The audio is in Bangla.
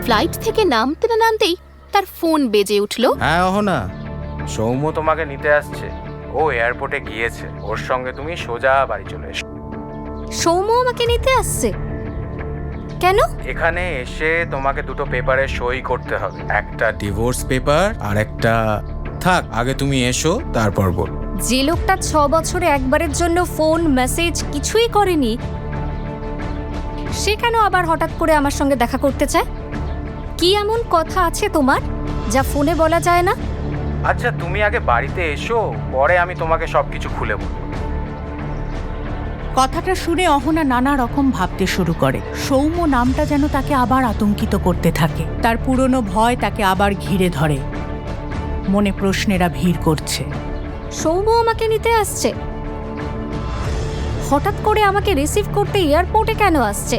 ফ্লাইট থেকে নামতে না নামতেই তার ফোন বেজে উঠল। হ্যাঁ অহনা, সৌম্য তোমাকে নিতে আসছে। ও এয়ারপোর্টে গিয়েছে, ওর সঙ্গে তুমি সোজা বাড়ি চলে এসো। সৌম্য আমাকে নিতে আসছে? কেন? এখানে এসে তোমাকে দুটো পেপারে সই করতে হবে, একটা ডিভোর্স পেপার আর একটা... থাক, আগে তুমি এসো, তারপর বল। যে লোকটা 6 বছরে একবারের জন্য ফোন মেসেজ কিছুই করেনি, সে কেন আবার হঠাৎ করে আমার সঙ্গে দেখা করতে চায়? কি এমন কথা আছে তোমার যা ফোনে বলা যায় না? আচ্ছা তুমি আগে বাড়িতে এসো, পরে আমি তোমাকে সবকিছু খুলে বলবো। কথাটা শুনে অহনা নানা রকম ভাবতে শুরু করে। সৌম্য নামটা যেন তাকে আবার আতঙ্কিত করতে থাকে। তার পুরনো ভয় তাকে আবার ঘিরে ধরে। মনে প্রশ্নেরা ভিড় করছে। সৌম্য আমাকে নিতে আসছে? হঠাৎ করে আমাকে রিসিভ করতে এয়ারপোর্টে কেন আসছে?